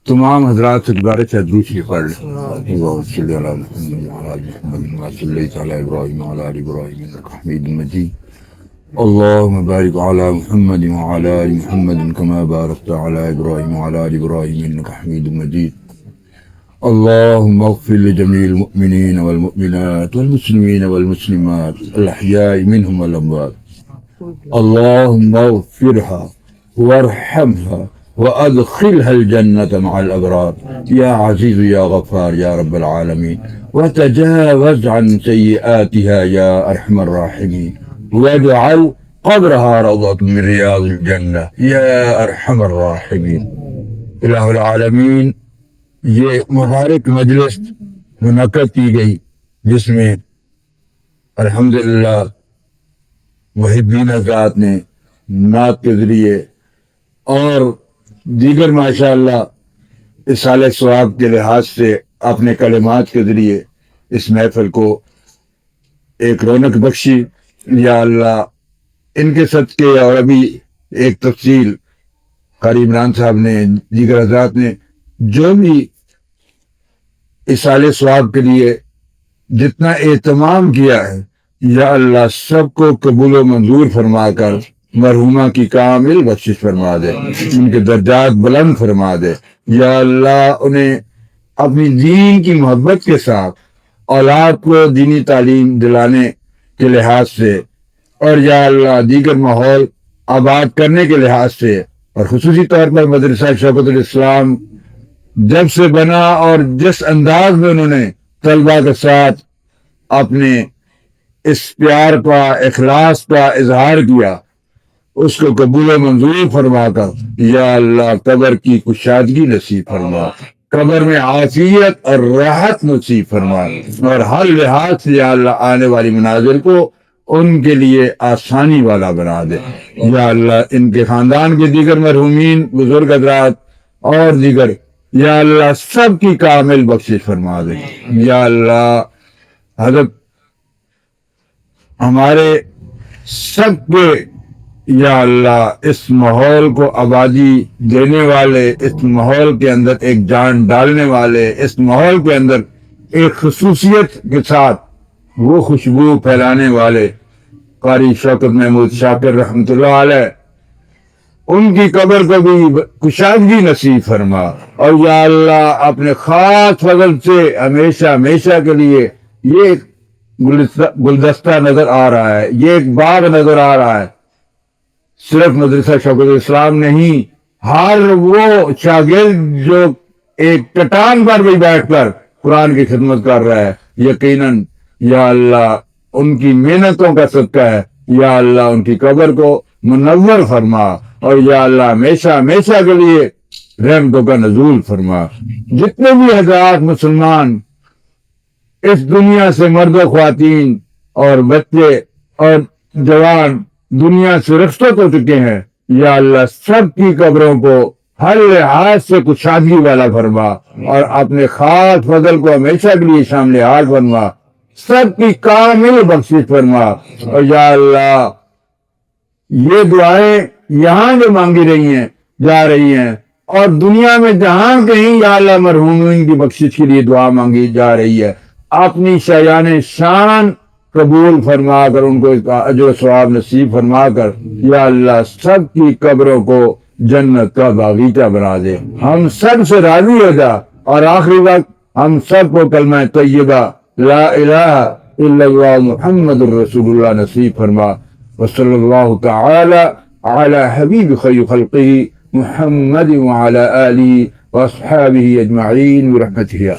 تمام حضرات سے گزارش ہے درود شریف پڑھ لیں۔ اللہم صلی علی محمد وعلی آل محمد کما صلیت علی ابراہیم وعلی آل ابراہیم انک حمید مجید۔ اللہم بارک علی محمد وعلی آل محمد کما بارکت علی ابراہیم وعلی آل ابراہیم انک حمید مجید۔ اللہم اغفر لجمیع المؤمنین والمؤمنات والمسلمین والمسلمات الاحیاء منہم والاموات۔ اللہم اغفرها وارحمها وادخلها الجنة مع الابرار یا عزیز یا غفار یا رب العالمین، وتجاوز عن سیئاتها یا ارحم الراحمین، واجعل قبرها روضة من ریاض الجنہ یا ارحم الراحمین۔ الہ العالمین، یہ مبارک مجلس منعقد کی گئی جس میں الحمدللہ محبین حضرات نے نعت کے ذریعے اور دیگر ماشاءاللہ اصالہ ثواب کے لحاظ سے اپنے کلمات کے ذریعے اس محفل کو ایک رونق بخشی۔ یا اللہ ان کے صدقے، اور ابھی ایک تفصیل قاری عمران صاحب نے، دیگر حضرات نے جو بھی اصالہ ثواب کے لیے جتنا اہتمام کیا ہے، یا اللہ سب کو قبول و منظور فرما کر مرحومہ کی کامل بخشش فرما دے، ان کے درجات بلند فرما دے۔ یا اللہ انہیں اپنی دین کی محبت کے ساتھ اولاد کو دینی تعلیم دلانے کے لحاظ سے، اور یا اللہ دیگر ماحول آباد کرنے کے لحاظ سے، اور خصوصی طور پر مدرسہ شوکت الاسلام جب سے بنا اور جس انداز میں انہوں نے طلباء کے ساتھ اپنے اس پیار کا، اخلاص کا اظہار کیا، اس کو قبول و منظور فرما کر یا اللہ قبر کی کشادگی نصیب فرما، قبر میں عافیت اور راحت نصیب فرما، اور ہر لحاظ سے یا اللہ آنے والی منازل کو ان کے لیے آسانی والا بنا دے۔ یا اللہ ان کے خاندان کے دیگر مرحومین بزرگ حضرات اور دیگر، یا اللہ سب کی کامل بخشش فرما دے۔ یا اللہ حضرت ہمارے سب کے، یا اللہ اس ماحول کو آبادی دینے والے، اس ماحول کے اندر ایک جان ڈالنے والے، اس ماحول کے اندر ایک خصوصیت کے ساتھ وہ خوشبو پھیلانے والے قاری شوکت محمود شاکر رحمۃ اللہ علیہ، ان کی قبر کو بھی کشادگی نصیب فرما، اور یا اللہ اپنے خاص فضل سے ہمیشہ ہمیشہ کے لیے یہ ایک گلدستہ نظر آ رہا ہے، یہ ایک باغ نظر آ رہا ہے، صرف مدرسہ شوکت الاسلام نہیں، ہر وہ شاگرد جو ایک چٹان پر بھی بیٹھ کر قرآن کی خدمت کر رہا ہے، یقیناً یا اللہ ان کی محنتوں کا صدقہ ہے۔ یا اللہ ان کی قبر کو منور فرما، اور یا اللہ ہمیشہ ہمیشہ کے لیے رحمتوں کا نزول فرما۔ جتنے بھی حضرات مسلمان اس دنیا سے، مرد و خواتین اور بچے اور جوان، دنیا سے رخصت ہو چکے ہیں، یا اللہ سب کی قبروں کو ہر لحاظ سے کشادگی والا فرما، اور اپنے خاص فضل کو ہمیشہ کے لیے شامل حال فرما، سب کی کامل بخشش فرما۔ اور یا اللہ یہ دعائیں یہاں جو مانگی رہی ہیں، جا رہی ہیں، اور دنیا میں جہاں کہیں یا اللہ مرحومین کی بخشش کے لیے دعا مانگی جا رہی ہے، اپنی شایان شان قبول فرما کر ان کو اس کا اجر و ثواب نصیب فرما کر یا اللہ سب کی قبروں کو جنت کا باغیچہ بنا دے، ہم سب سے راضی ہو جا، اور آخری وقت ہم سب کو کلمہ طیبہ لا الہ الا اللہ محمد الرسول اللہ نصیب فرما۔ وصلی اللہ تعالی علی حبیب خیر خلقہ محمد وعلی آلہ واصحابہ اجمعین برحمتہ۔